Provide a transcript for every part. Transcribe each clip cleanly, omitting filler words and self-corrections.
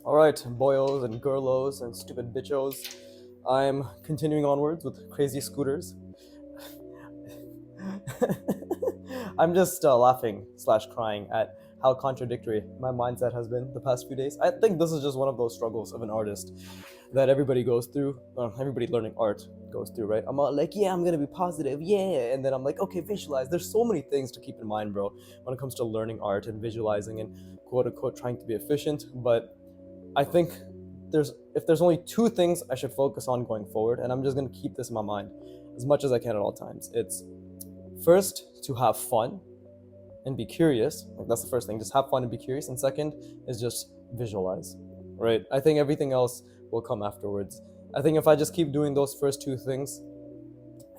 Alright, boyos and girlos and stupid bitchos. I'm continuing onwards with crazy scooters. I'm just laughing slash crying at how contradictory my mindset has been the past few days. I think this is just one of those struggles of an artist that everybody goes through. Everybody learning art goes through, right? I'm all like, yeah, I'm gonna be positive, yeah, and then I'm like, okay, visualize. There's so many things to keep in mind, bro, when it comes to learning art and visualizing and quote unquote trying to be efficient. But I think if there's only two things I should focus on going forward, and I'm just gonna keep this in my mind as much as I can at all times. It's first to have fun and be curious. Like that's the first thing. Just have fun and be curious. And second is just visualize. Right? I think everything else will come afterwards. I think if I just keep doing those first two things,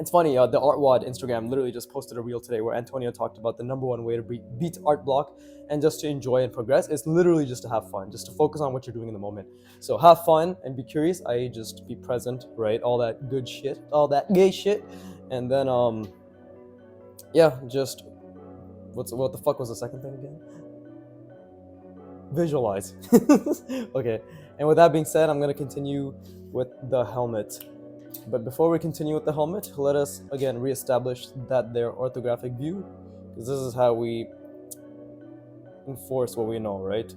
it's funny, the artwod Instagram literally just posted a reel today where Antonio talked about the number one way to beat art block and just to enjoy and progress is literally just to have fun, just to focus on what you're doing in the moment. So have fun and be curious, i.e. just be present, right? All that good shit, all that gay shit. And then yeah, just what the fuck was the second thing again? Visualize. Okay, and with that being said, I'm gonna continue with the helmet. But before we continue with the helmet, let us again reestablish that their orthographic view, because this is how we enforce what we know, right?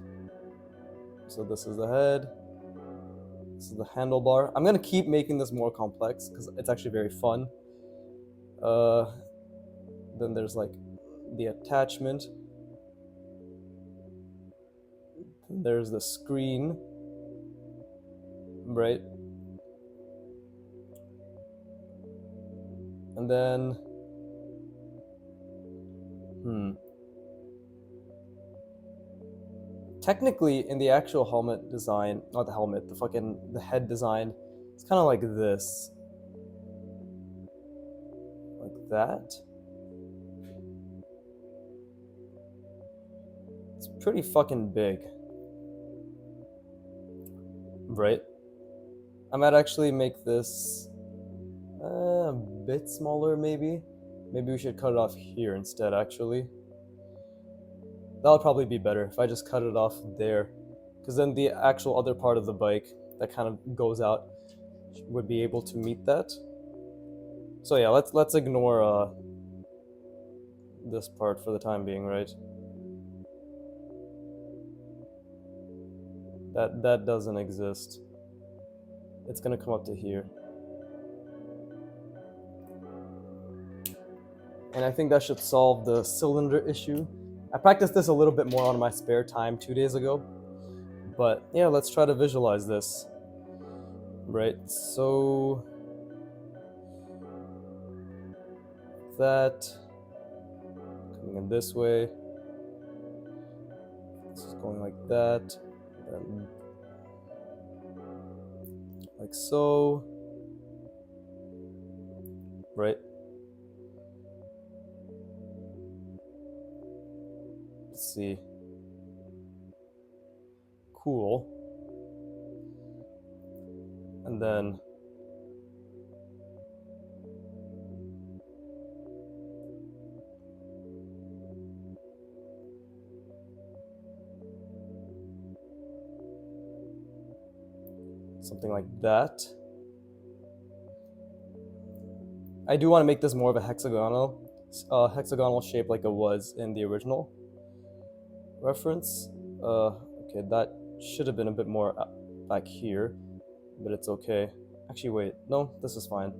So this is the head, this is the handlebar. I'm gonna keep making this more complex because it's actually very fun. Then there's like the attachment. There's the screen, right? And then, technically in the actual helmet design, not the helmet, the head design, it's kind of like this. Like that. It's pretty fucking big. Right? I might actually make this a bit smaller, maybe. Maybe we should cut it off here instead, actually. That'll probably be better if I just cut it off there. Because then the actual other part of the bike that kind of goes out would be able to meet that. So yeah, let's ignore this part for the time being, right? That doesn't exist. It's gonna come up to here. And I think that should solve the cylinder issue. I practiced this a little bit more on my spare time 2 days ago. But yeah, let's try to visualize this. Right, so that coming in this way. This is going like that. And like so. Right? Let's see. Cool. And then something like that. I do want to make this more of a hexagonal shape like it was in the original reference. Okay, that should have been a bit more back here, but it's okay. Actually, wait, no, this is fine.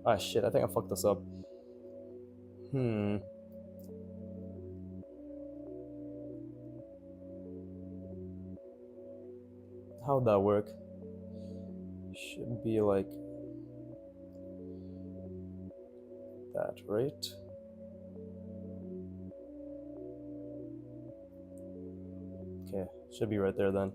Ah, shit, I think I fucked this up. How'd that work? Should be like that, right? Okay, should be right there then.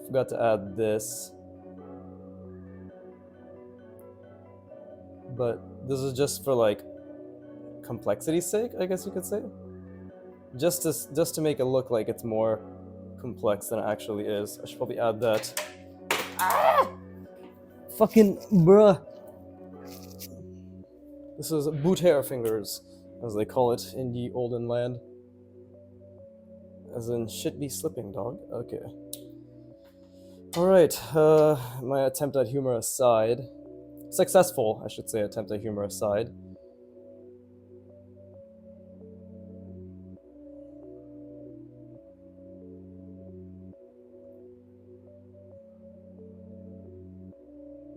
Forgot to add this. But this is just for like complexity's sake, I guess you could say. Just to make it look like it's more complex than it actually is. I should probably add that. Ah! Fucking bruh. This is boot hair fingers, as they call it in the olden land. As in shit be slipping, dog. Okay. Alright, my attempt at humor aside. Successful, I should say, attempt at humor aside.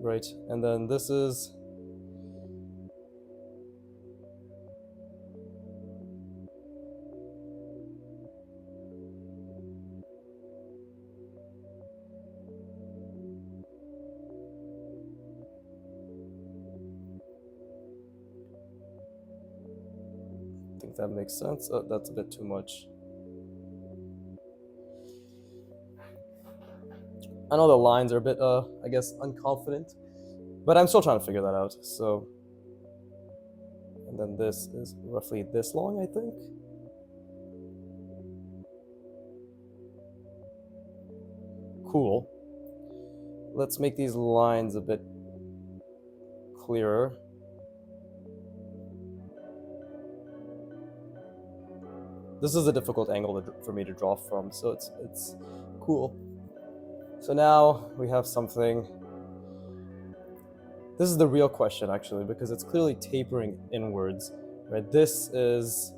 Right, and then this is... I think that makes sense. Oh, that's a bit too much. I know the lines are a bit, I guess, unconfident, but I'm still trying to figure that out, so... And then this is roughly this long, I think? Cool. Let's make these lines a bit clearer. This is a difficult angle for me to draw from, so it's cool. So now we have something. This is the real question, actually, because it's clearly tapering inwards, right? This is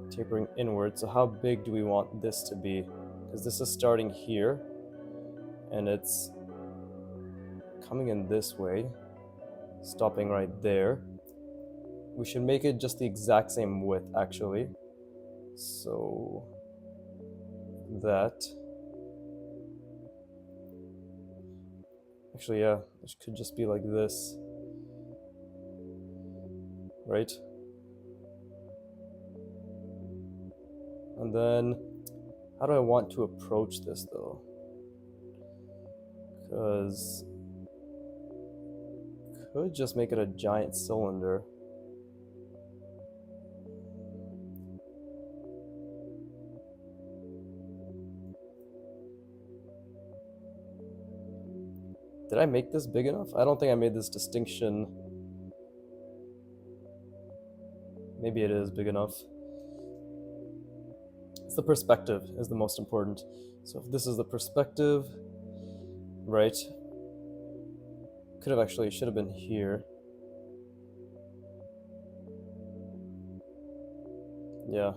tapering inwards, so how big do we want this to be? Because this is starting here, and it's coming in this way, stopping right there. We should make it just the exact same width, actually. So that... Actually, yeah, it could just be like this. Right? And then, how do I want to approach this, though? Because... could just make it a giant cylinder. Did I make this big enough? I don't think I made this distinction. Maybe it is big enough. It's the perspective is the most important. So if this is the perspective, right? Could have actually, should have been here. Yeah.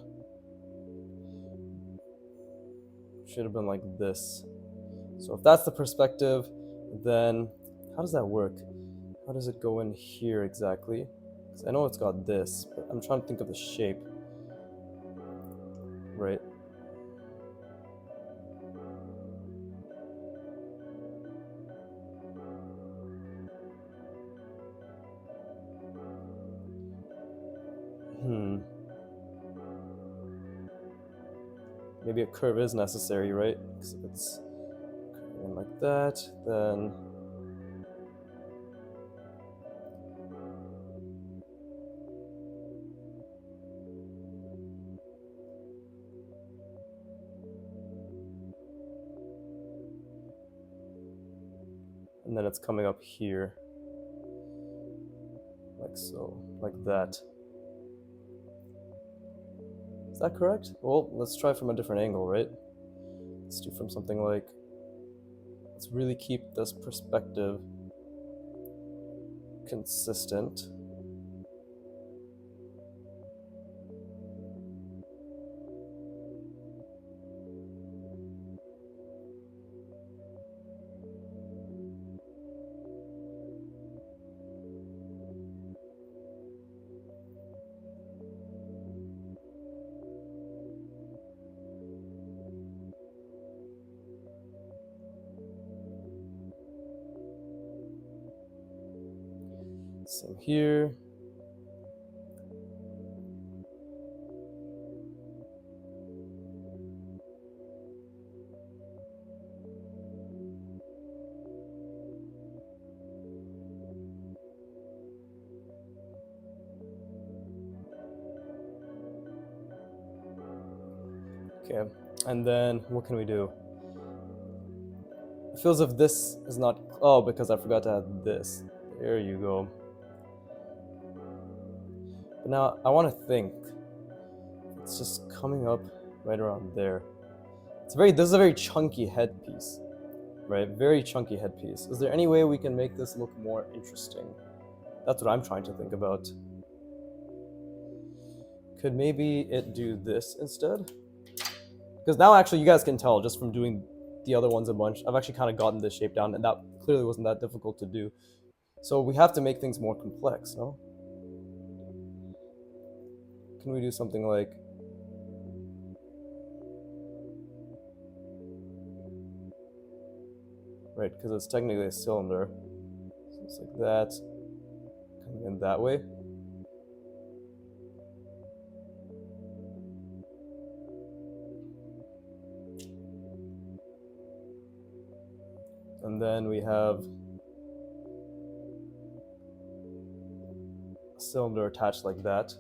Should have been like this. So if that's the perspective, then how does that work? How does it go in here exactly? Because I know it's got this, but I'm trying to think of the shape. Right. Maybe a curve is necessary, right? Because if it's curving like that, then... and then it's coming up here. Like so, like that. Is that correct? Well, let's try from a different angle, right? Let's do from something like... let's really keep this perspective consistent. Same here. Okay, and then what can we do? feels as if this is not, oh, because I forgot to add this. There you go. But now I want to think. It's just coming up right around there. This is a very chunky headpiece, right? Very chunky headpiece. Is there any way we can make this look more interesting? That's what I'm trying to think about. Could maybe it do this instead? Because now actually you guys can tell just from doing the other ones a bunch, I've actually kind of gotten this shape down, and that clearly wasn't that difficult to do. So we have to make things more complex, no? Can we do something like... Right, because it's technically a cylinder. So it's like that, coming in that way. And then we have a cylinder attached like that.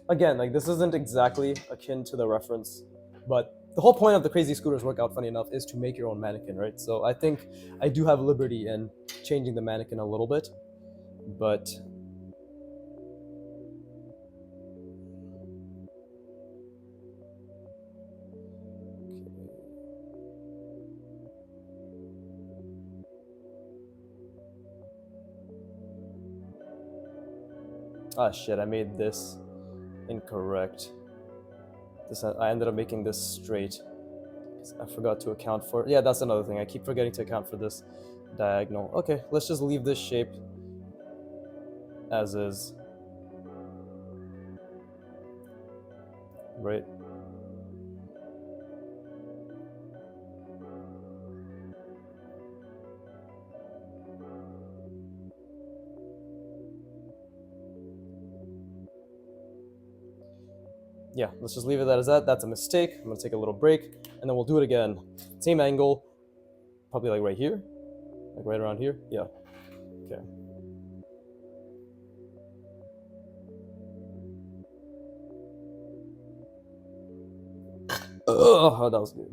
Again, like this isn't exactly akin to the reference, but the whole point of the Crazy Scooters workout, funny enough, is to make your own mannequin, right? So I think I do have liberty in changing the mannequin a little bit, but ah shit, I made this incorrect. I ended up making this straight. I forgot to account for... Yeah, that's another thing. I keep forgetting to account for this diagonal. Okay, let's just leave this shape as is. Right. Yeah, let's just leave it as that. That's a mistake. I'm gonna take a little break, and then we'll do it again. Same angle, probably like right here, like right around here. Yeah. Okay. Oh, that was good.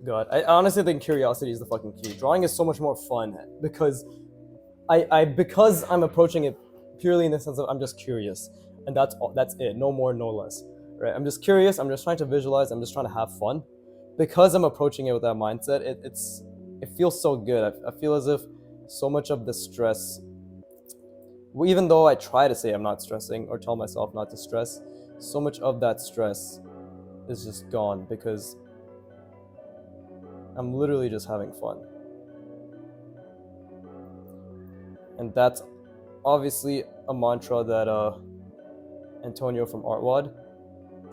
God, I honestly think curiosity is the fucking key. Drawing is so much more fun because because I'm approaching it purely in the sense of I'm just curious, and that's all, that's it, no more, no less, right? I'm just curious. I'm just trying to visualize. I'm just trying to have fun. Because I'm approaching it with that mindset, it feels so good. I feel as if so much of the stress, even though I try to say I'm not stressing or tell myself not to stress, so much of that stress is just gone because I'm literally just having fun. And that's obviously a mantra that Antonio from Artwod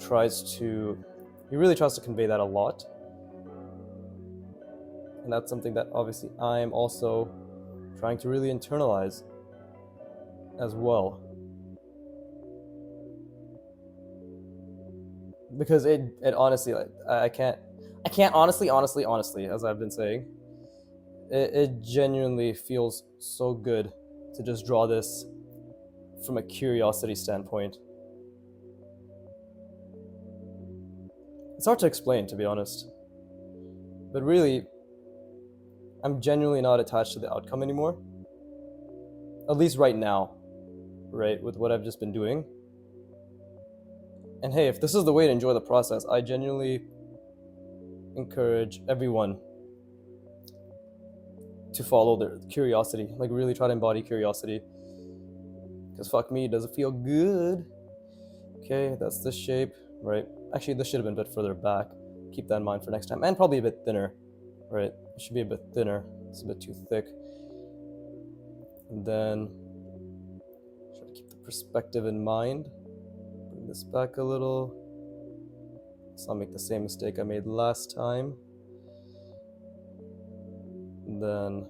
he really tries to convey that a lot. And that's something that obviously I'm also trying to really internalize as well. Because it honestly, like, I can't honestly, as I've been saying, it genuinely feels so good to just draw this from a curiosity standpoint. It's hard to explain, to be honest. But really, I'm genuinely not attached to the outcome anymore. At least right now, right, with what I've just been doing. And hey, if this is the way to enjoy the process, I genuinely encourage everyone to follow their curiosity, like really try to embody curiosity. Because fuck me, does it feel good? Okay, that's this shape, right? Actually, this should have been a bit further back. Keep that in mind for next time. And probably a bit thinner, right? It should be a bit thinner. It's a bit too thick. And then try to keep the perspective in mind. Bring this back a little. Let's not make the same mistake I made last time. And then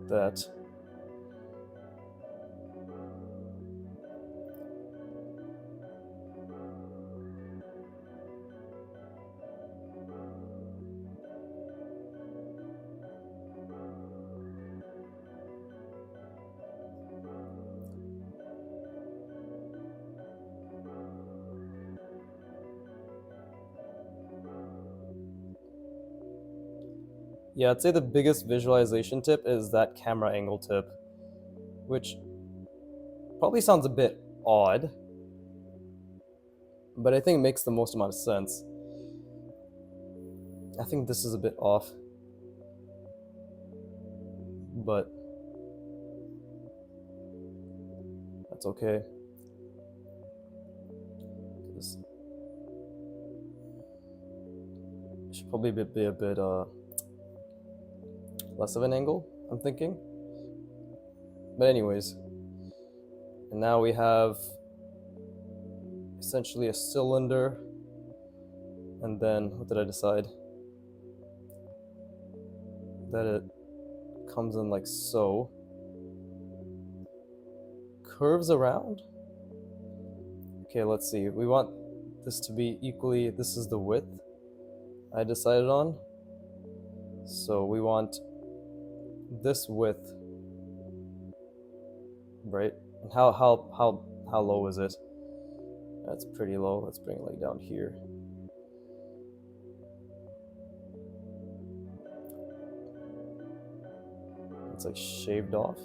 that. Yeah, I'd say the biggest visualization tip is that camera angle tip, which probably sounds a bit odd, but I think it makes the most amount of sense. I think this is a bit off, but that's okay. This should probably be a bit less of an angle, I'm thinking. But anyways, and now we have essentially a cylinder, and then what did I decide? That it comes in like so, curves around. Okay, let's see. We want this to be equally, this is the width I decided on. So we want this width, right? And how low is it? That's pretty low. Let's bring it like down here. It's like shaved off.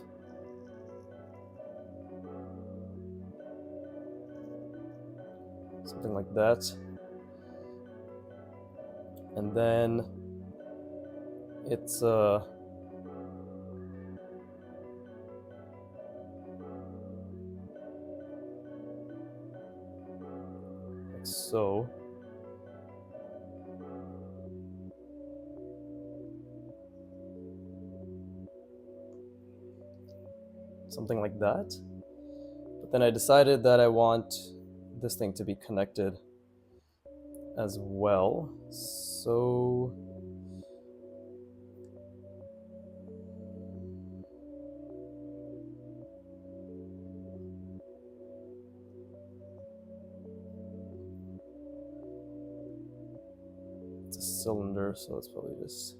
Something like that. And then it's like so. Something like that. But then I decided that I want this thing to be connected as well. So it's a cylinder, so it's probably just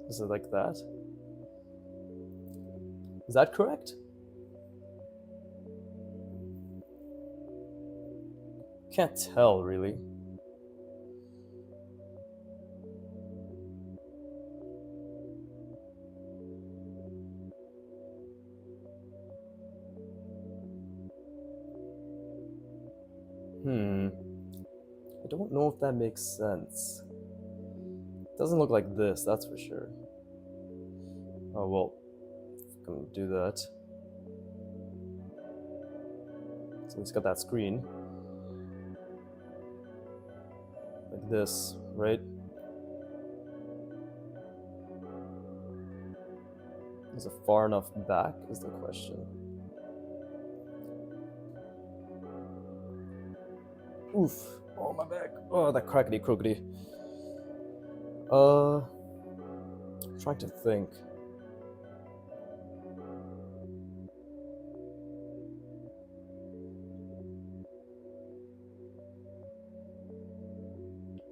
is it like that? Is that correct? Can't tell really. I don't know if that makes sense. It doesn't look like this, that's for sure. Oh well, I'm gonna do that. So it's got that screen. Like this, right? Is it far enough back is the question. Oof. Oh, my back. Oh, that crackety crookedy. I'm trying to think.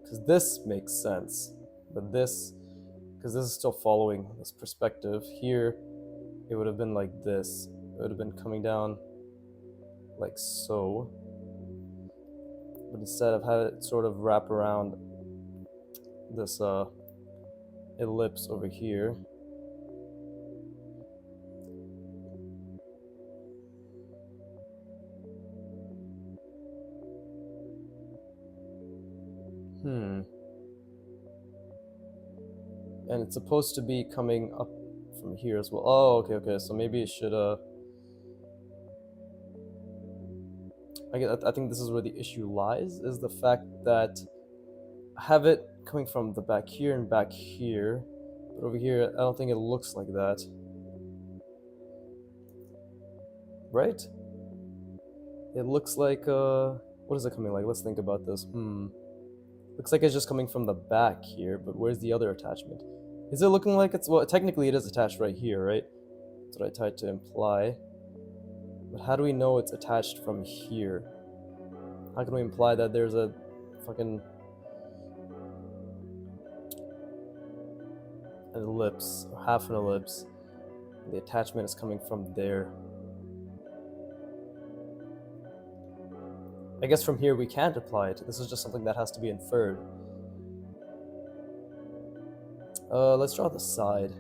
Because this makes sense. But this, because this is still following this perspective. Here, it would have been like this. It would have been coming down like so. But instead I've had it sort of wrap around this ellipse over here. And it's supposed to be coming up from here as well. Oh, okay. So maybe it should I think this is where the issue lies, is the fact that I have it coming from the back here and back here. But over here, I don't think it looks like that. Right? It looks like, what is it coming like? Let's think about this. Looks like it's just coming from the back here, but where's the other attachment? Is it looking like it's, well, technically it is attached right here, right? That's what I tried to imply. But how do we know it's attached from here? How can we imply that there's a fucking an ellipse, or half an ellipse, and the attachment is coming from there? I guess from here we can't apply it. This is just something that has to be inferred. Let's draw the side.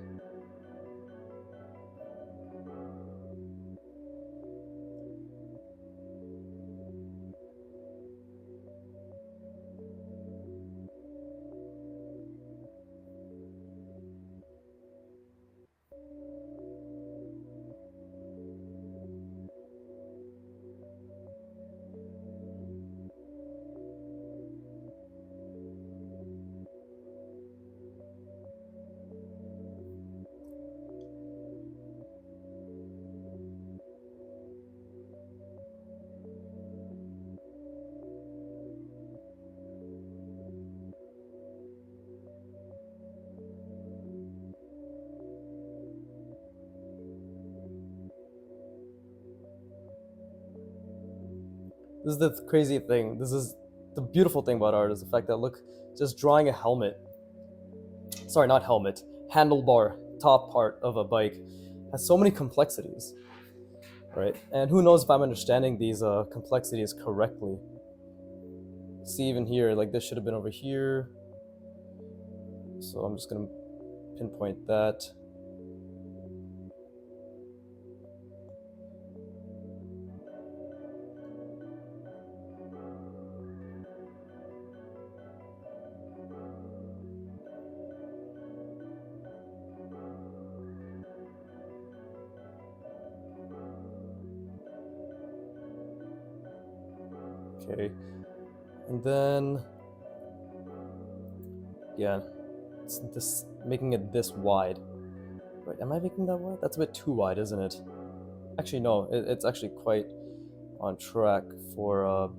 This is the crazy thing. This is the beautiful thing about art, is the fact that, look, just drawing a helmet. Sorry, not helmet. Handlebar, top part of a bike has so many complexities, right? And who knows if I'm understanding these complexities correctly. See, even here, like this should have been over here. So I'm just gonna pinpoint that. Okay, and then, yeah, it's this, making it this wide. Right, am I making that wide? That's a bit too wide, isn't it? Actually, no, it's actually quite on track for,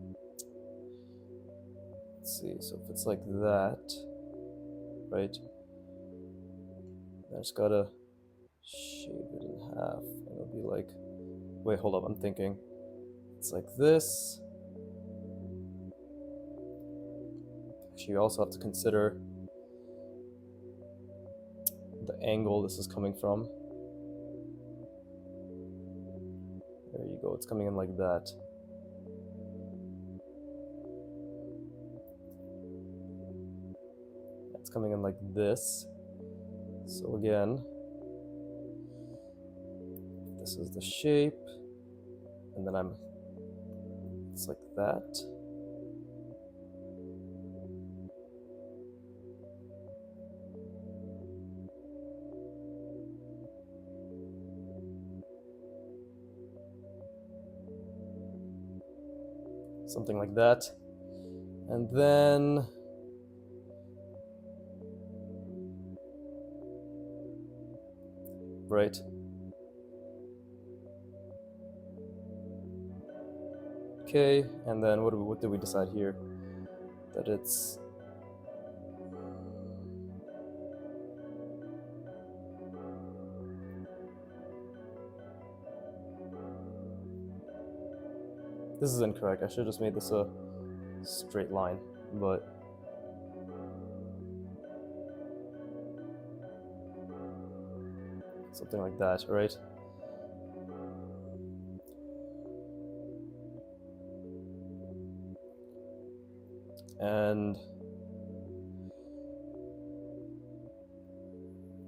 let's see, so if it's like that, right, I just gotta shave it in half, and it'll be like, wait, hold up, I'm thinking. It's like this. Actually, you also have to consider the angle this is coming from. There you go, it's coming in like that. It's coming in like this. So again, this is the shape, and then it's like that. Something like that. And then right. Okay, and then what did we decide here? That it's this is incorrect. I should have just made this a straight line, but something like that, right? And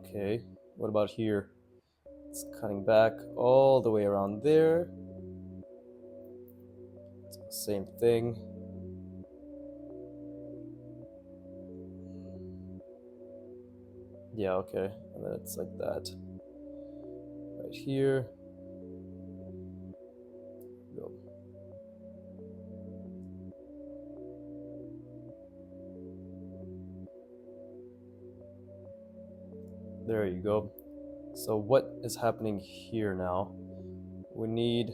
okay, what about here? It's cutting back all the way around there. It's the same thing. Yeah, okay, and then it's like that. Right here. Go. There you go. So what is happening here now? We need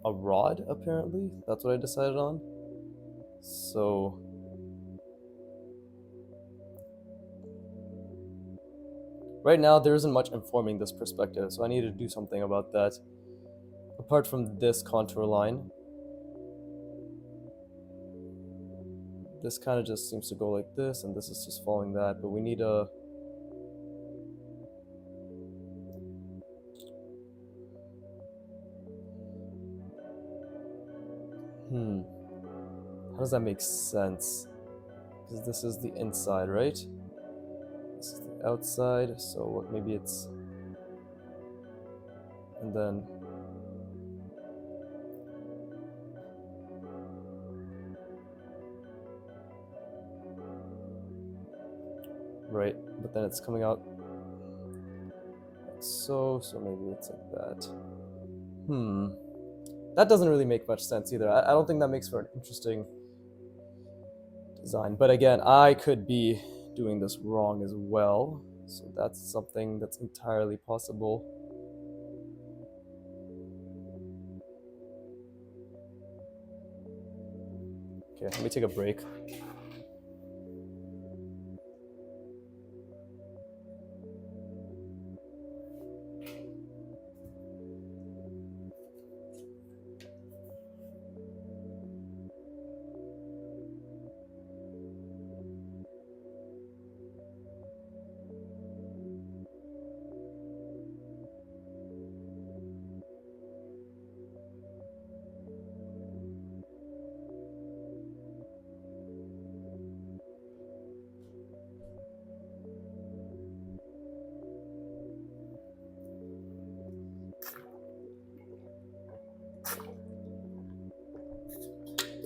a rod, apparently. That's what I decided on. So right now there isn't much informing this perspective, so I need to do something about that. Apart from this contour line, this kind of just seems to go like this, and this is just following that, but we need a... How does that make sense? Because this is the inside, right? This is the outside, so what, maybe it's... And then... Right, but then it's coming out like so maybe it's like that. That doesn't really make much sense either. I don't think that makes for an interesting design. But again, I could be doing this wrong as well. So that's something that's entirely possible. Okay, let me take a break.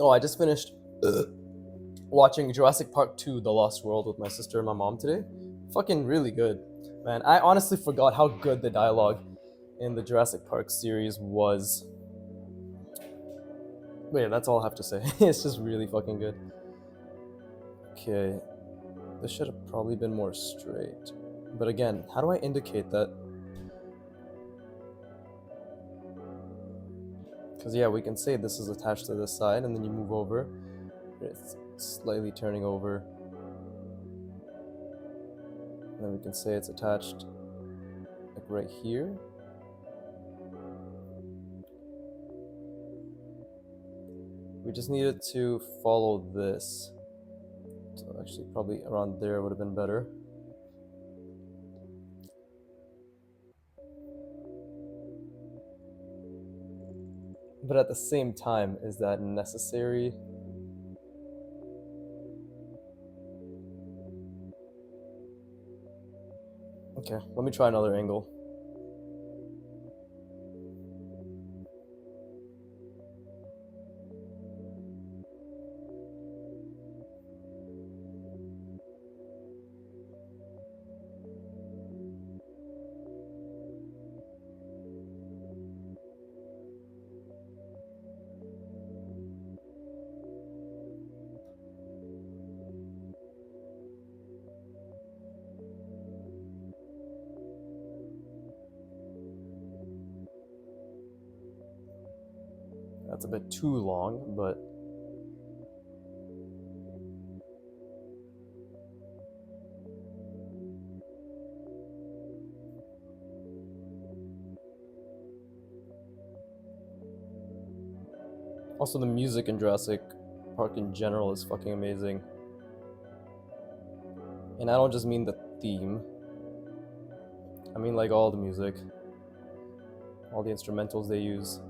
Oh, I just finished watching Jurassic Park 2: The Lost World with my sister and my mom today. Fucking really good. Man, I honestly forgot how good the dialogue in the Jurassic Park series was. But yeah, that's all I have to say. It's just really fucking good. Okay, this should have probably been more straight. But again, how do I indicate that? Because yeah, we can say this is attached to this side, and then you move over. It's slightly turning over. And then we can say it's attached like right here. We just needed to follow this. So actually probably around there would have been better. But at the same time, is that necessary? Okay, let me try another angle. That's a bit too long, but also the music in Jurassic Park in general is fucking amazing. And I don't just mean the theme. I mean like all the music. All the instrumentals they use.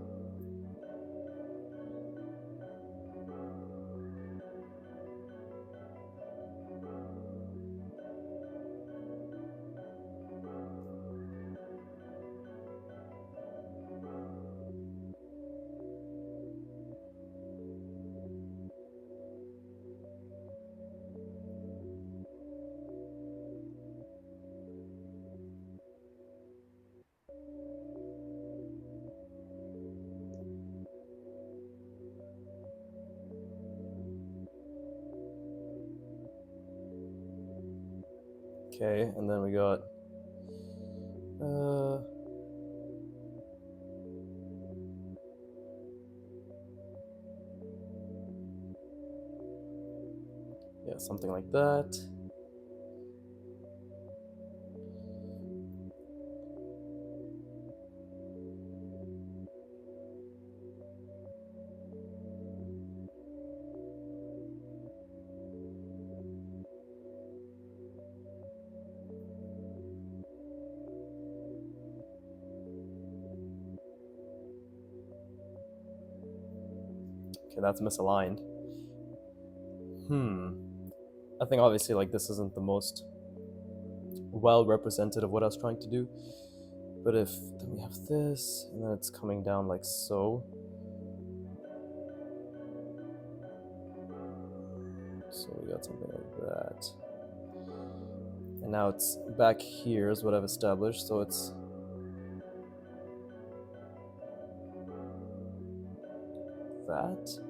Okay, and then we got yeah, something like that. Okay, that's misaligned. I think obviously like this isn't the most well represented of what I was trying to do. But if then we have this, and then it's coming down like so. So we got something like that. And now it's back here is what I've established, so it's that.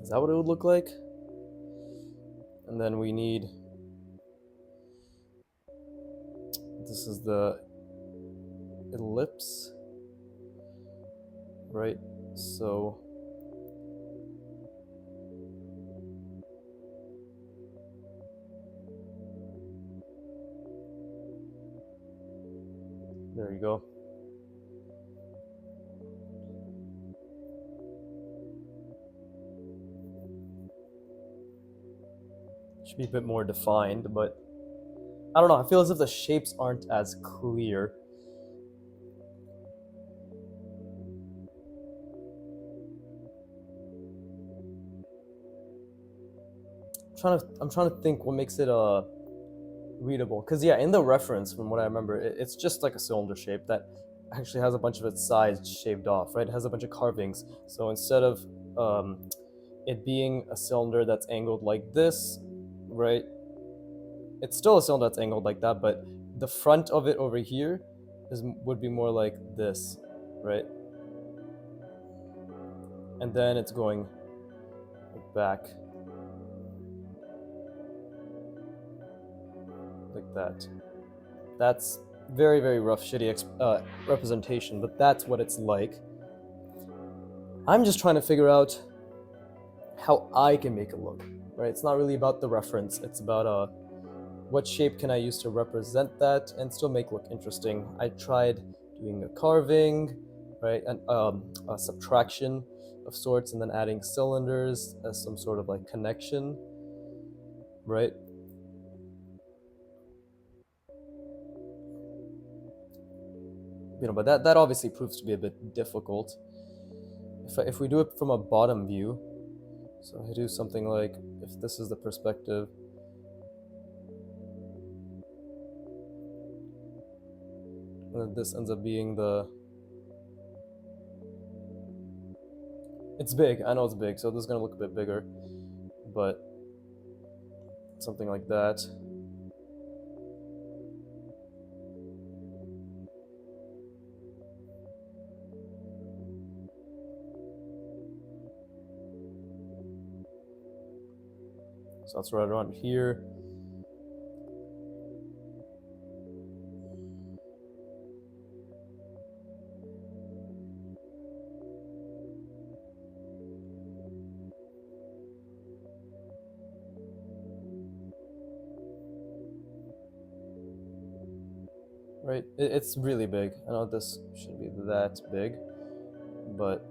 Is that what it would look like? And then we need, this is the ellipse, right? So there you go. Should be a bit more defined, but I don't know. I feel as if the shapes aren't as clear. I'm trying to think what makes it readable. Because yeah, in the reference, from what I remember, it's just like a cylinder shape that actually has a bunch of its sides shaved off, right? It has a bunch of carvings. So instead of it being a cylinder that's angled like this, right? It's still a cylinder that's angled like that, but the front of it over here would be more like this, right? And then it's going back like that. That's very, very rough, shitty representation, but that's what it's like. I'm just trying to figure out how I can make it look, right? It's not really about the reference. It's about what shape can I use to represent that and still make it look interesting. I tried doing a carving, right, and a subtraction of sorts, and then adding cylinders as some sort of like connection, right? But that obviously proves to be a bit difficult. If we do it from a bottom view, so I do something like, if this is the perspective, and then this ends up being it's big, I know it's big, so this is gonna look a bit bigger, but something like that. So that's right around here. Right, it's really big. I know this shouldn't be that big, but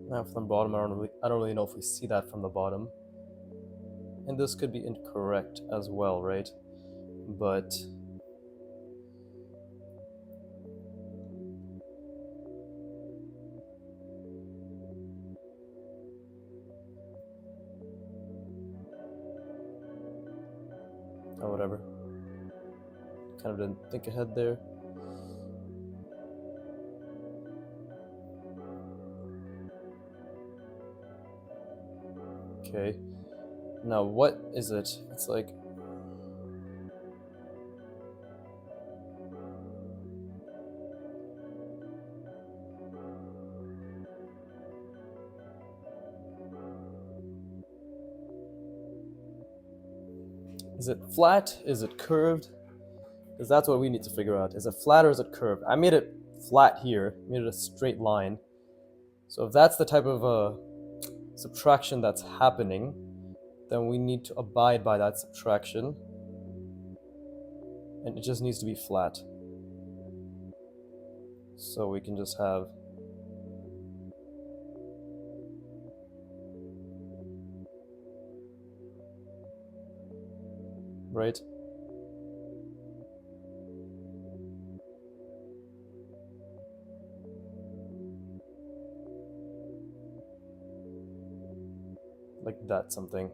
Now from the bottom, I don't really know if we see that from the bottom. And this could be incorrect as well, right? But oh, whatever. Kind of didn't think ahead there. Okay. Now what is it? It's like is it flat? Is it curved? Because that's what we need to figure out. Is it flat or is it curved? I made it flat here, made it a straight line. So if that's the type of subtraction that's happening, then we need to abide by that subtraction. And it just needs to be flat. So we can just have right? Like that something.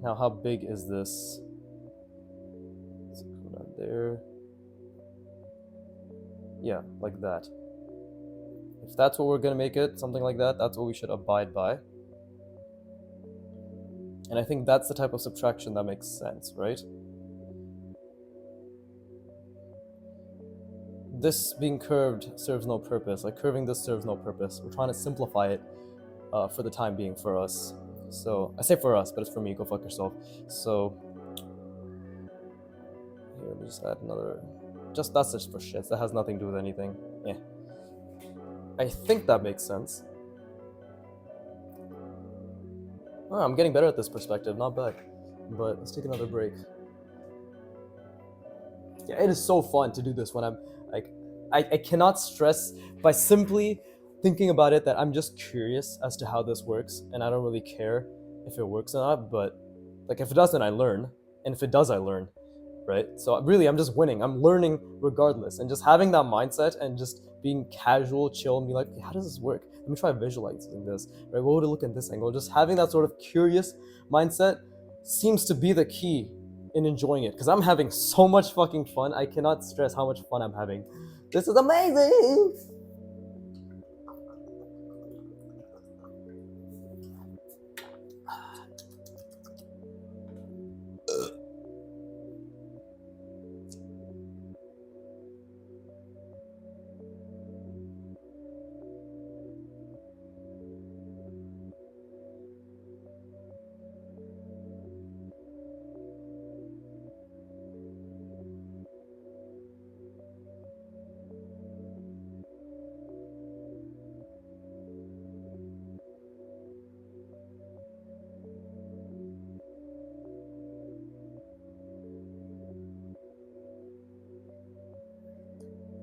Now how big is this? Let's go down there. Yeah, like that. If that's what we're gonna make it, something like that, that's what we should abide by. And I think that's the type of subtraction that makes sense, right? This being curved serves no purpose. Like curving this serves no purpose. We're trying to simplify it for the time being for us. So I say for us, but it's for me. Go fuck yourself. So here, let me just add another. That's just for shits. That has nothing to do with anything. Yeah. I think that makes sense. Oh, I'm getting better at this perspective. Not bad. But let's take another break. Yeah, it is so fun to do this when I'm like, I cannot stress by simply thinking about it that I'm just curious as to how this works, and I don't really care if it works or not. But like, if it doesn't, I learn, and if it does, I learn, right? So really, I'm just winning. I'm learning regardless, and just having that mindset and just being casual, chill, and be like, how does this work? Let me try visualizing this, right? What would it look at this angle? Just having that sort of curious mindset seems to be the key in enjoying it, because I'm having so much fucking fun. I cannot stress how much fun I'm having. This is amazing.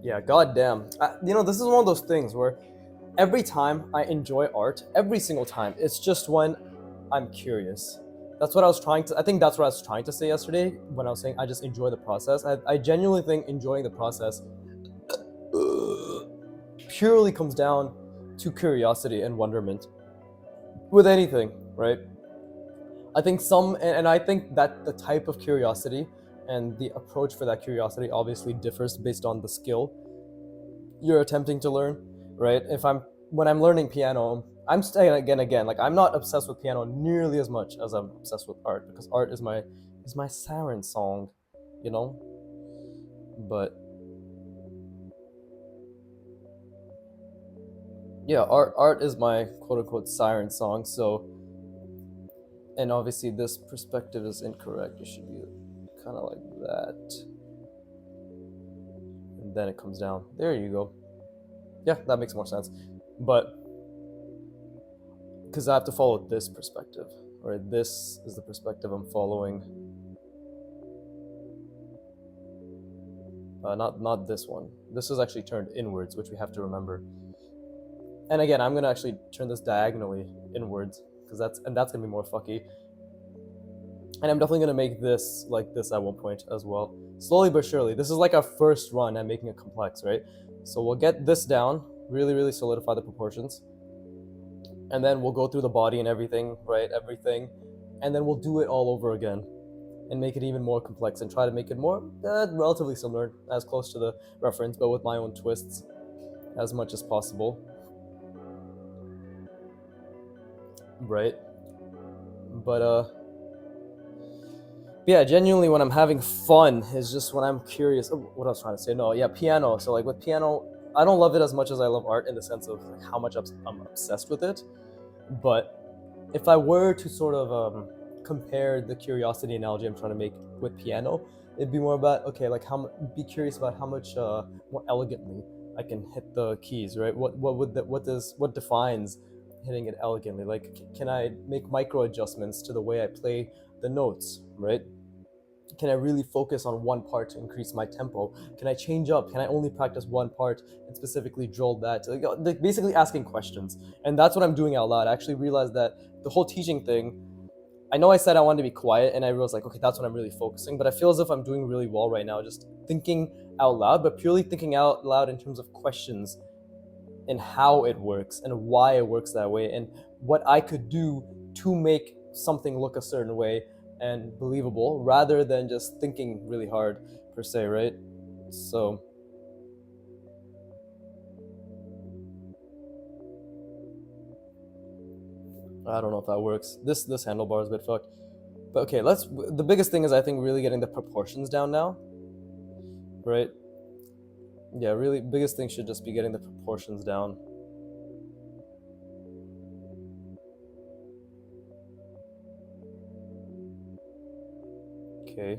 Yeah, goddamn. This is one of those things where every time I enjoy art, every single time, it's just when I'm curious. That's what I was trying to. I think that's what I was trying to say yesterday when I was saying I just enjoy the process. I genuinely think enjoying the process purely comes down to curiosity and wonderment with anything, right? I think and I think that the type of curiosity and the approach for that curiosity obviously differs based on the skill you're attempting to learn, right? When I'm learning piano, I'm saying again, like I'm not obsessed with piano nearly as much as I'm obsessed with art, because art is my siren song, you know. But yeah, art is my quote unquote siren song. So, and obviously this perspective is incorrect. It should be kind of like that, and then it comes down. There you go. Yeah, that makes more sense. But because I have to follow this perspective, right? This is the perspective I'm following. Not this one. This is actually turned inwards, which we have to remember. And again, I'm gonna actually turn this diagonally inwards because that's gonna be more fucky. And I'm definitely gonna make this like this at one point as well, slowly but surely. This is like our first run at making it complex, right? So we'll get this down, really solidify the proportions, and then we'll go through the body and everything, right? Everything, and then we'll do it all over again and make it even more complex and try to make it more relatively similar, as close to the reference, but with my own twists as much as possible, right? But yeah, genuinely, when I'm having fun is just when I'm curious. Oh, what I was trying to say? No, yeah, piano. So like with piano, I don't love it as much as I love art in the sense of like how much I'm obsessed with it. But if I were to sort of compare the curiosity analogy I'm trying to make with piano, it'd be more about okay, like be curious about how much more elegantly I can hit the keys, right? What defines hitting it elegantly? Like, can I make micro adjustments to the way I play the notes, right? Can I really focus on one part to increase my tempo? Can I change up? Can I only practice one part and specifically drill that? Like basically asking questions. And that's what I'm doing out loud. I actually realized that the whole teaching thing, I know I said I wanted to be quiet and I realized like, okay, that's what I'm really focusing, but I feel as if I'm doing really well right now, just thinking out loud, but purely thinking out loud in terms of questions and how it works and why it works that way and what I could do to make something look a certain way and believable rather than just thinking really hard per se, right? So I don't know if that works. This handlebar is a bit fucked. But okay, the biggest thing is I think really getting the proportions down now, right? Yeah, really biggest thing should just be getting the proportions down. Okay.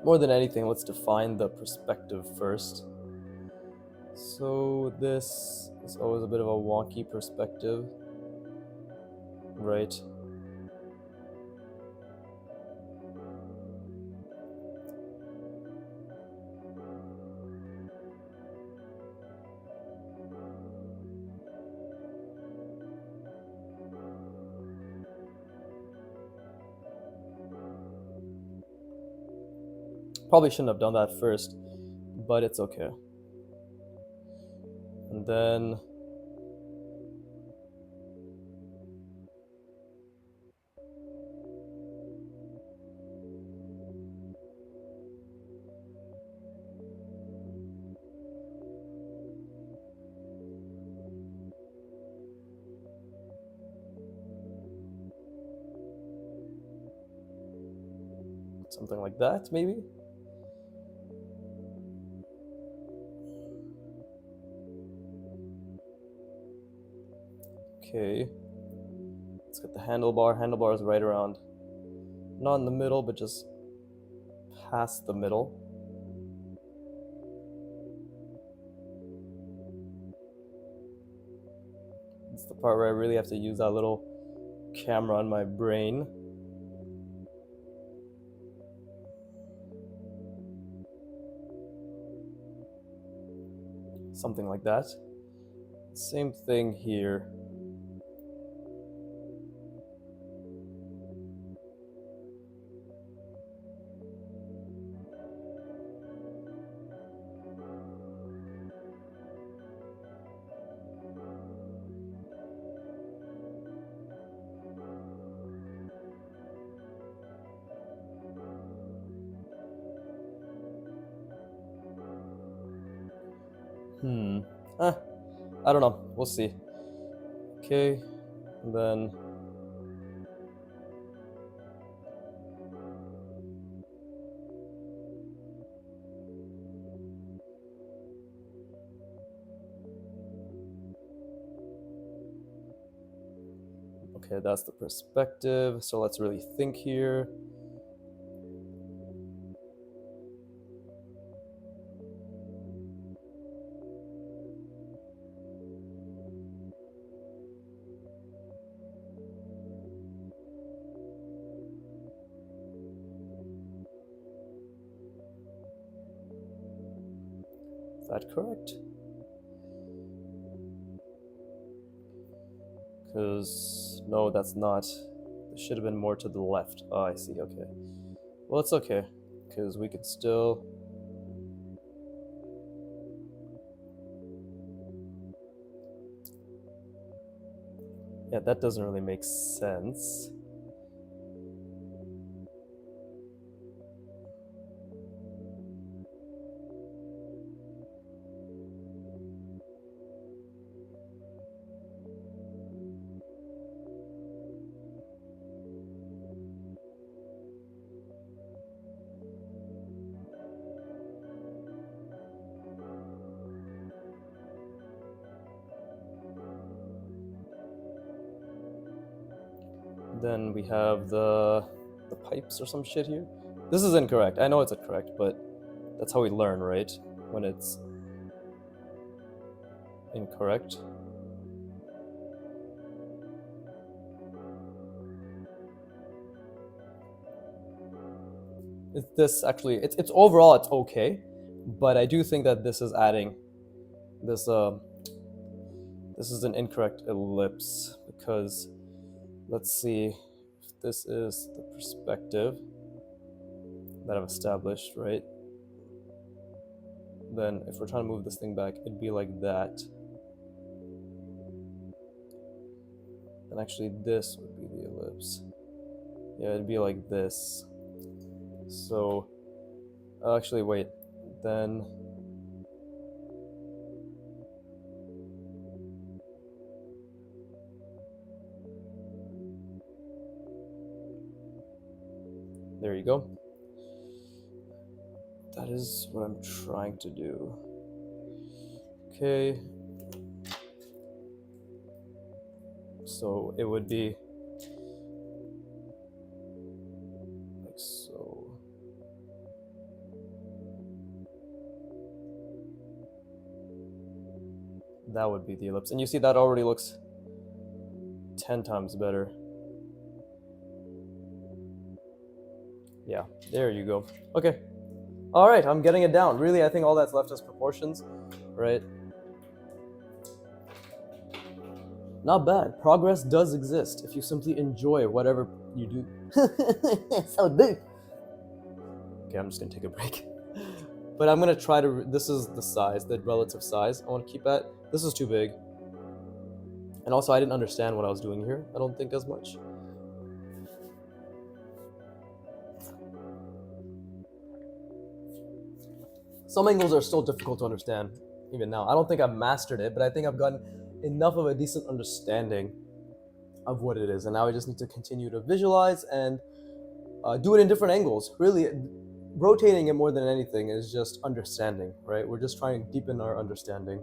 More than anything, let's define the perspective first. So this is always a bit of a wonky perspective, right? Probably shouldn't have done that first, but it's okay. And then something like that, maybe? Okay. Let's get the handlebar. Handlebar is right around, not in the middle, but just past the middle. It's the part where I really have to use that little camera on my brain. Something like that. Same thing here. I don't know. We'll see. Okay, and then okay, that's the perspective. So let's really think here. that correct? Because, no, that's not. It should have been more to the left. Oh, I see, okay. Well, it's okay, because we could still... Yeah, that doesn't really make sense. Then we have the pipes or some shit here. This is incorrect. I know it's incorrect, but that's how we learn, right? When it's incorrect. This actually, it's overall it's okay, but I do think that this is adding this this is an incorrect ellipse, because let's see if this is the perspective that I've established, right? Then if we're trying to move this thing back, it'd be like that. And actually this would be the ellipse. Yeah, it'd be like this. So, actually wait, then there you go. That is what I'm trying to do. Okay. So it would be like so. That would be the ellipse. And you see that already looks 10 times better. Yeah, there you go. Okay. All right, I'm getting it down. Really, I think all that's left is proportions, right? Not bad. Progress does exist if you simply enjoy whatever you do. So big. Okay, I'm just gonna take a break. But I'm gonna try to, this is the size, the relative size I wanna keep at. This is too big. And also I didn't understand what I was doing here, I don't think as much. Some angles are still difficult to understand, even now. I don't think I've mastered it, but I think I've gotten enough of a decent understanding of what it is. And now I just need to continue to visualize and do it in different angles. Really, rotating it more than anything is just understanding, right? We're just trying to deepen our understanding.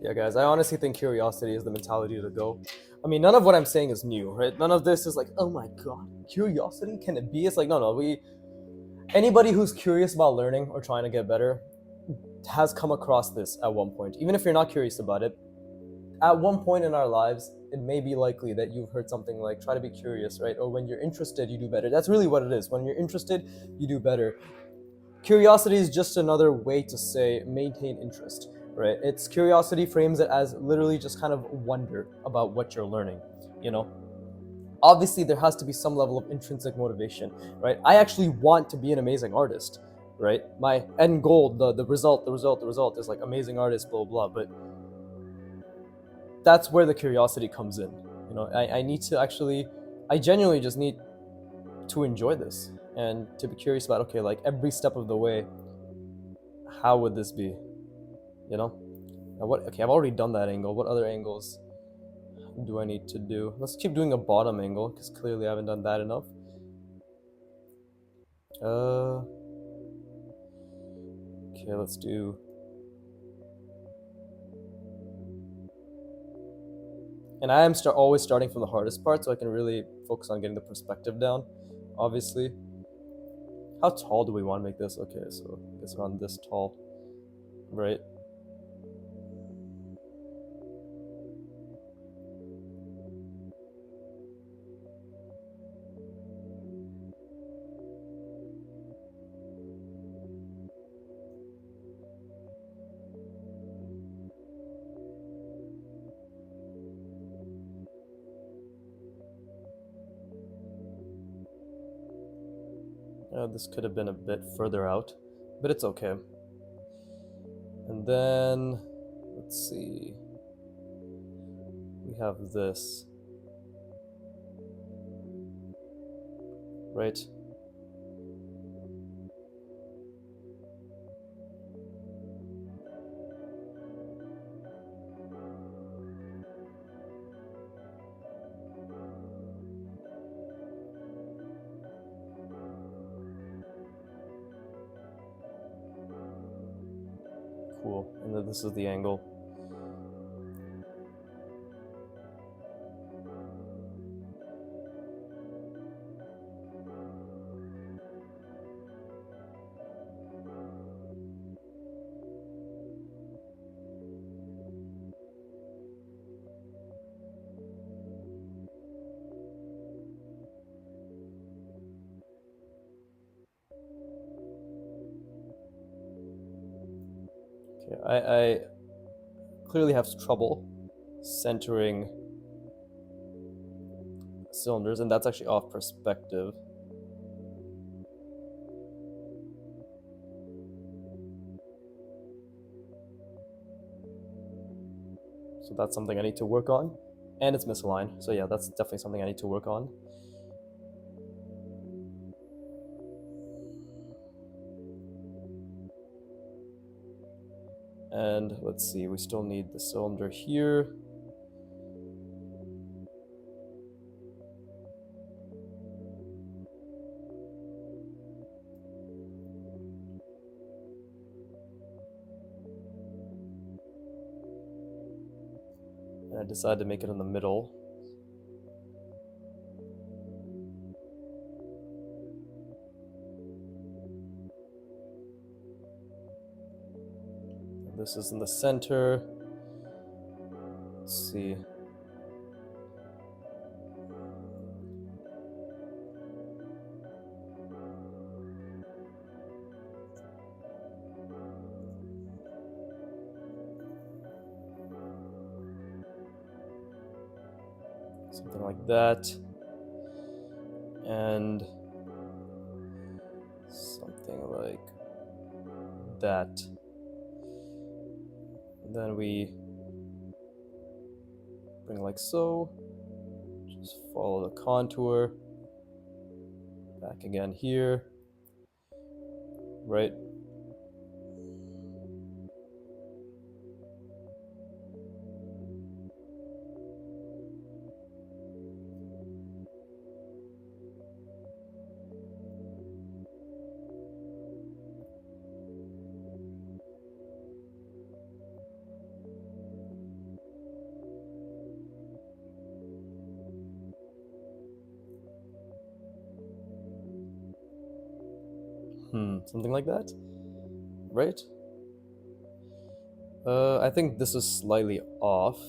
Yeah, guys, I honestly think curiosity is the mentality to go. I mean, none of what I'm saying is new, right? None of this is like, oh my god, curiosity? Can it be? It's like, no, anybody who's curious about learning or trying to get better has come across this at one point. Even if you're not curious about it, at one point in our lives, it may be likely that you've heard something like, try to be curious, right? Or when you're interested, you do better. That's really what it is. When you're interested, you do better. Curiosity is just another way to say maintain interest, right? It's curiosity frames it as literally just kind of wonder about what you're learning, you know? Obviously, there has to be some level of intrinsic motivation, right? I actually want to be an amazing artist, right? My end goal, the result is like amazing artist, blah, blah, but that's where the curiosity comes in. You know, I need to actually, I genuinely just need to enjoy this and to be curious about, okay, like every step of the way, how would this be? You know? Now what, okay, I've already done that angle. What other angles do I need to do? Let's keep doing a bottom angle, because clearly I haven't done that enough. Okay, let's do... And I am always starting from the hardest part, so I can really focus on getting the perspective down, obviously. How tall do we want to make this? Okay, so I guess around this tall, right? This could have been a bit further out, but it's okay. And then, let's see. We have this, right? Cool. And then this is the angle. Okay, I clearly have trouble centering cylinders, and that's actually off perspective. So that's something I need to work on. And it's misaligned. So yeah, that's definitely something I need to work on. And let's see, we still need the cylinder here. And I decided to make it in the middle. This is in the center. Let's see. Something like that. And something like that. And then we bring like so. Just follow the contour. Back again here. Right? Something like that, right? I think this is slightly off.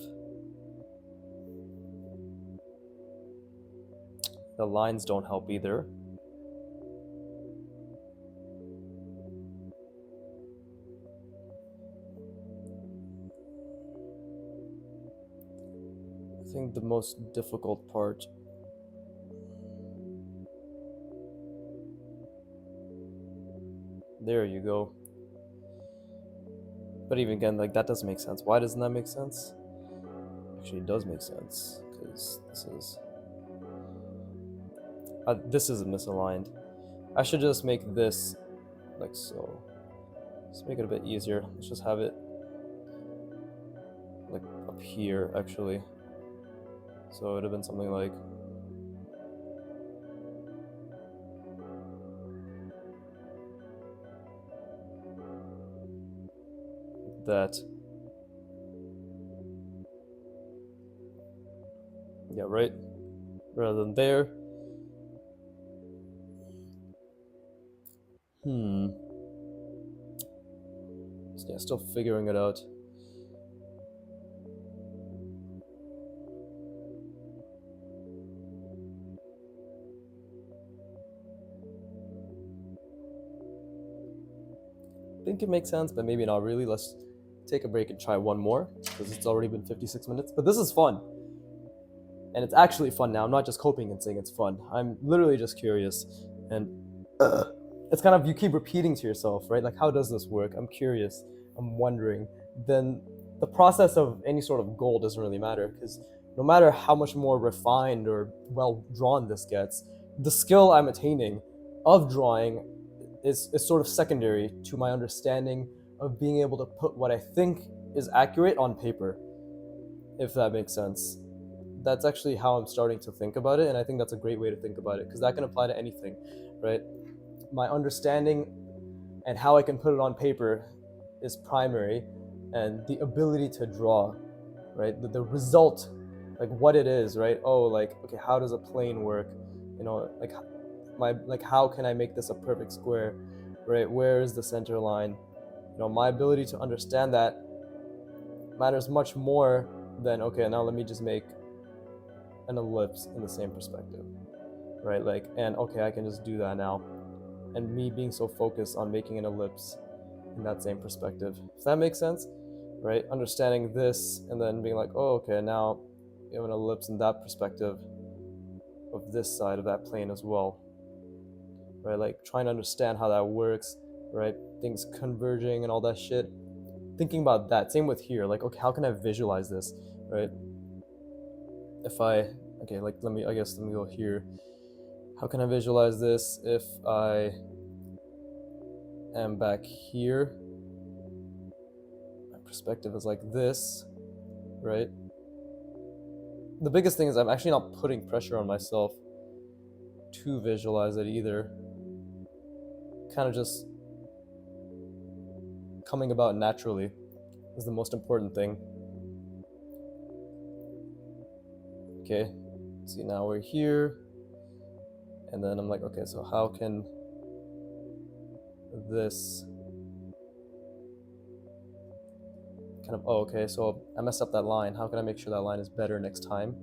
The lines don't help either. I think the most difficult part there you go. But even again, like that doesn't make sense. Why doesn't that make sense? Actually, it does make sense because this is misaligned. I should just make this like so. Let's make it a bit easier. Let's just have it like up here actually. So it would have been something like that. Yeah, right? Rather than there. Yeah, still figuring it out. I think it makes sense, but maybe not really. Let's take a break and try one more, because it's already been 56 minutes. But this is fun. And it's actually fun now. I'm not just coping and saying it's fun. I'm literally just curious. And it's kind of, you keep repeating to yourself, right? Like, how does this work? I'm curious. I'm wondering. Then the process of any sort of goal doesn't really matter, because no matter how much more refined or well drawn this gets, the skill I'm attaining of drawing is sort of secondary to my understanding of being able to put what I think is accurate on paper, if that makes sense. That's actually how I'm starting to think about it, and I think that's a great way to think about it, because that can apply to anything, right? My understanding and how I can put it on paper is primary, and the ability to draw, right? The result, like what it is, right? Oh, like, okay, how does a plane work? You know, like how can I make this a perfect square, right? Where is the center line? You know, my ability to understand that matters much more than, okay, now let me just make an ellipse in the same perspective, right? Like, and okay, I can just do that now. And me being so focused on making an ellipse in that same perspective. If that makes sense, right? Understanding this and then being like, oh, okay, now you have an ellipse in that perspective of this side of that plane as well, right? Like trying to understand how that works, right? Things converging and all that shit. Thinking about that. Same with here. Like, okay, how can I visualize this, right? If I, okay, like let me go here. How can I visualize this if I am back here? My perspective is like this, right? The biggest thing is I'm actually not putting pressure on myself to visualize it either. Kind of just coming about naturally is the most important thing. Okay, see, now we're here, and then I'm like, okay, so how can this kind of, oh, okay, so I messed up that line. How can I make sure that line is better next time,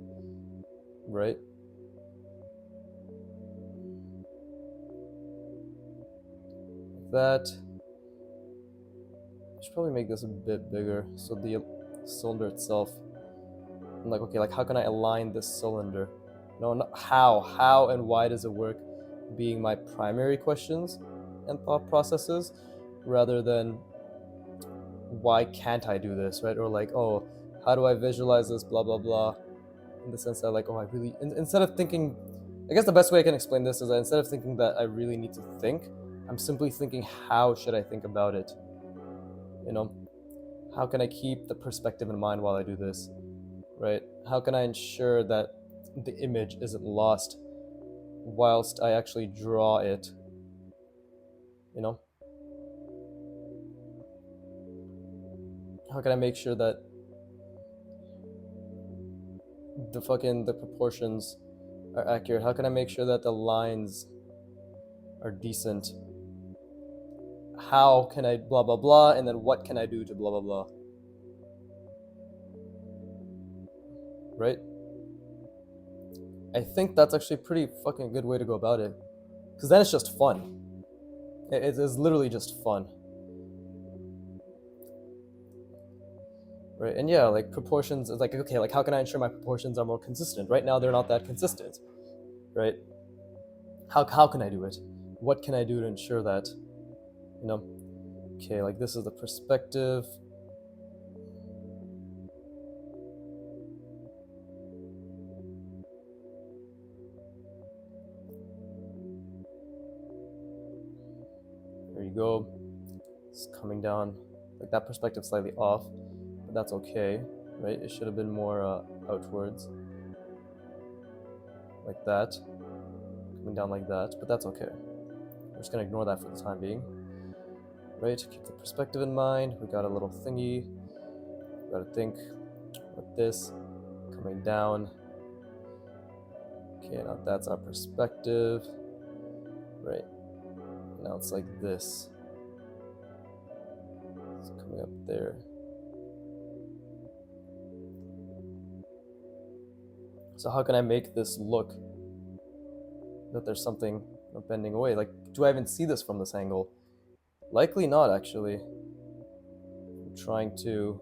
right? Like that. I should probably make this a bit bigger, so the cylinder itself, I'm like, okay, like how can I align this cylinder? No, not how and why does it work being my primary questions and thought processes, rather than why can't I do this, right? Or like, oh, how do I visualize this, blah, blah, blah, in the sense that like, oh, I really, instead of thinking, I guess the best way I can explain this is that instead of thinking that I really need to think, I'm simply thinking, how should I think about it? You know, how can I keep the perspective in mind while I do this, right? How can I ensure that the image isn't lost whilst I actually draw it, you know? How can I make sure that the proportions are accurate? How can I make sure that the lines are decent? How can I blah blah blah, and then what can I do to blah blah blah? Right? I think that's actually a pretty fucking good way to go about it, because then it's just fun. It is literally just fun. Right? And yeah, like proportions is like, okay, like how can I ensure my proportions are more consistent? Right now they're not that consistent, right? How can I do it? What can I do to ensure that? You know? Okay, like this is the perspective. There you go. It's coming down. Like that perspective slightly off, but that's okay, right? It should have been more outwards. Like that. Coming down like that, but that's okay. We're just gonna ignore that for the time being. Right, keep the perspective in mind. We got a little thingy. We gotta think like this, coming down, Okay, now that's our perspective. Right. Now it's like this. It's coming up there. So how can I make this look that there's something bending away? Like, do I even see this from this angle? Likely not, actually. I'm trying to...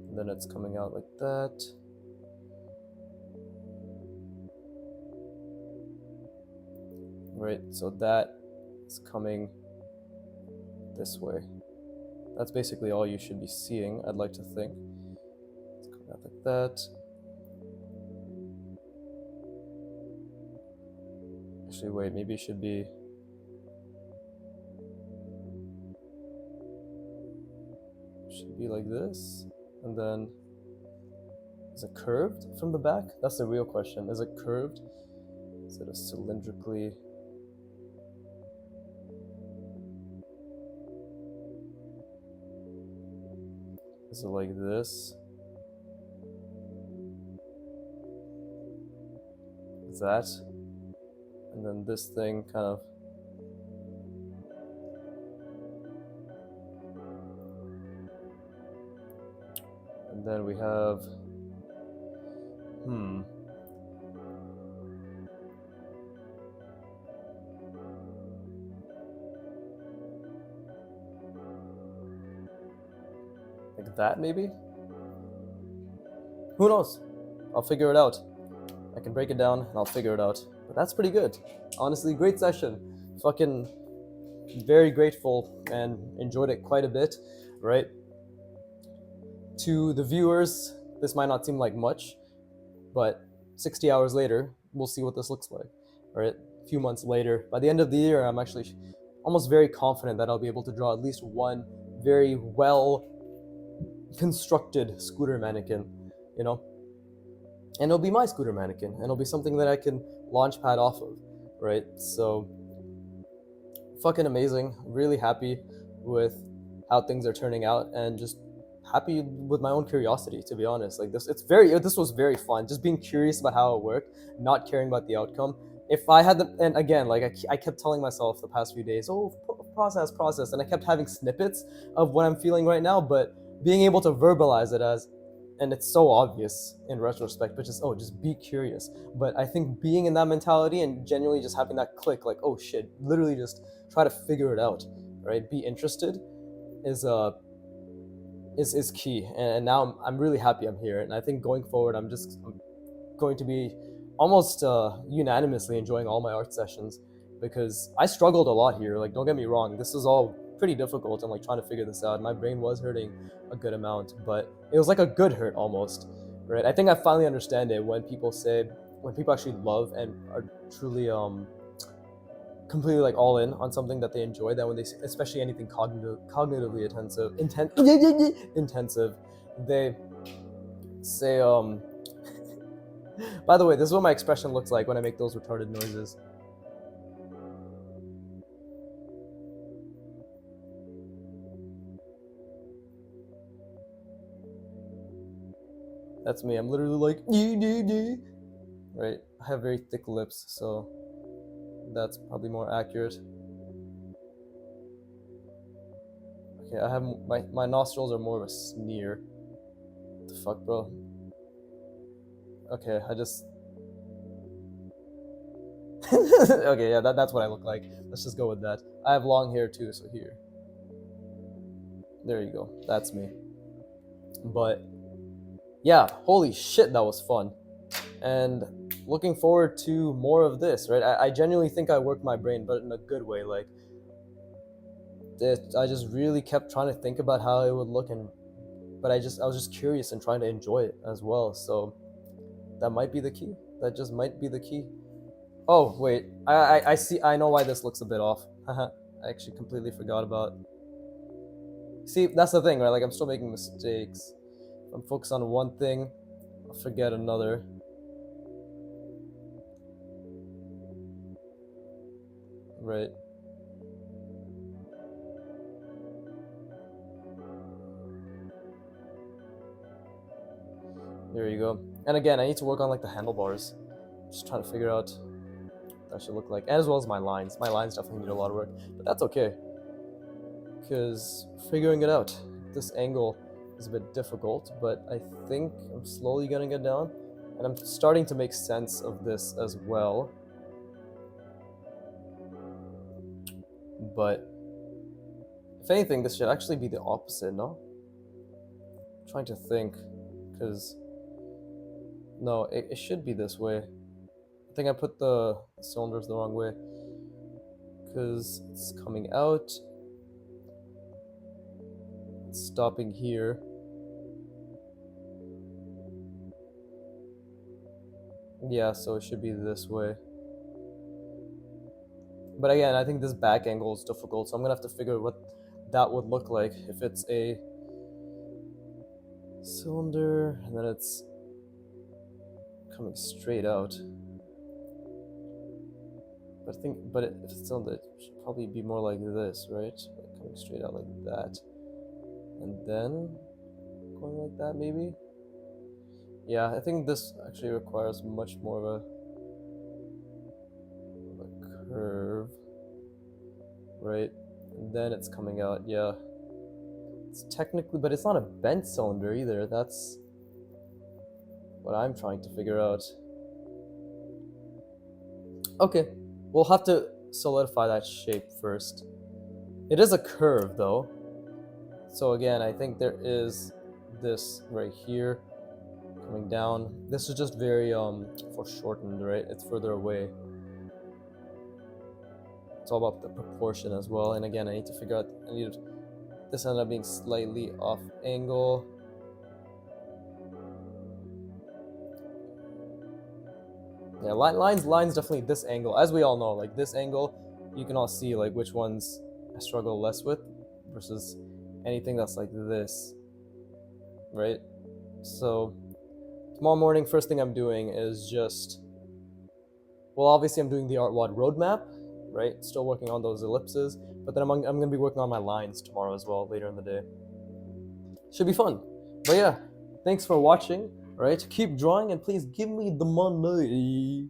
And then it's coming out like that. Right, so that is coming this way. That's basically all you should be seeing, I'd like to think. It's coming out like that. Actually, wait, maybe it should be... like this. And then... Is it curved from the back? That's the real question. Is it curved? Is it a cylindrically... Is it like this? Is that? And then this thing kind of... And then we have... Like that, maybe? Who knows? I'll figure it out. I can break it down and I'll figure it out. But that's pretty good. Honestly, great session. Fucking very grateful and enjoyed it quite a bit, right? To the viewers, this might not seem like much, but 60 hours later, we'll see what this looks like, right? A few months later, by the end of the year, I'm actually almost very confident that I'll be able to draw at least one very well constructed scooter mannequin, you know? And it'll be my scooter mannequin, and it'll be something that I can launch pad off of, right? So, fucking amazing. Really happy with how things are turning out, and just happy with my own curiosity, to be honest. Like this was very fun. Just being curious about how it worked, not caring about the outcome. If I had the, and again, like I kept telling myself the past few days, oh, process, and I kept having snippets of what I'm feeling right now, but being able to verbalize it as, and it's so obvious in retrospect, but just be curious. But I think being in that mentality and genuinely just having that click, like, oh shit, literally just try to figure it out, right? Be interested is key. And now I'm really happy I'm here. And I think going forward, I'm going to be almost unanimously enjoying all my art sessions, because I struggled a lot here. Like, don't get me wrong, this is all pretty difficult and like trying to figure this out. My brain was hurting a good amount, but it was like a good hurt almost, right? I think I finally understand it when people actually love and are truly completely like all in on something that they enjoy, that when they, especially anything cognitively intensive, they say by the way, this is what my expression looks like when I make those retarded noises. That's me. I'm literally like, right? I have very thick lips, so that's probably more accurate. Okay, I have my nostrils are more of a sneer. What the fuck, bro? Okay, I just... okay, yeah, that's what I look like. Let's just go with that. I have long hair too, so here. There you go. That's me. But yeah, holy shit, that was fun. And looking forward to more of this, right? I genuinely think I worked my brain, but in a good way. Like, I just really kept trying to think about how it would look, but I was just curious and trying to enjoy it as well. So that might be the key. That just might be the key. Oh wait, I see. I know why this looks a bit off. I actually completely forgot about. See, that's the thing, right? Like, I'm still making mistakes. I'm focused on one thing, I'll forget another. Right. There you go. And again, I need to work on like the handlebars. Just trying to figure out what that should look like, as well as my lines. My lines definitely need a lot of work, but that's okay, because figuring it out. This angle is a bit difficult, but I think I'm slowly gonna get down, and I'm starting to make sense of this as well. But if anything, this should actually be the opposite, no? I'm trying to think, because no, it should be this way. I think I put the cylinders the wrong way, because it's coming out, it's stopping here. Yeah, so it should be this way. But again, I think this back angle is difficult, so I'm gonna have to figure out what that would look like if it's a cylinder and then it's coming straight out. But I think, if it's cylinder, it should probably be more like this, right? Like coming straight out like that, and then going like that, maybe. Yeah, I think this actually requires much more of a curve, right? And then it's coming out, yeah. It's technically, but it's not a bent cylinder either. That's what I'm trying to figure out. Okay, we'll have to solidify that shape first. It is a curve though. So again, I think there is this right here coming down. This is just very foreshortened, right? It's further away. It's all about the proportion as well. And again, I need to figure out, this ended up being slightly off angle. Yeah, lines definitely this angle. As we all know, like this angle, you can all see like which ones I struggle less with versus anything that's like this, right? So tomorrow morning, first thing I'm doing is just, well, obviously I'm doing the artwod roadmap, right? Still working on those ellipses, but then I'm gonna be working on my lines tomorrow as well, later in the day. Should be fun. But yeah, thanks for watching, right? Keep drawing and please give me the money.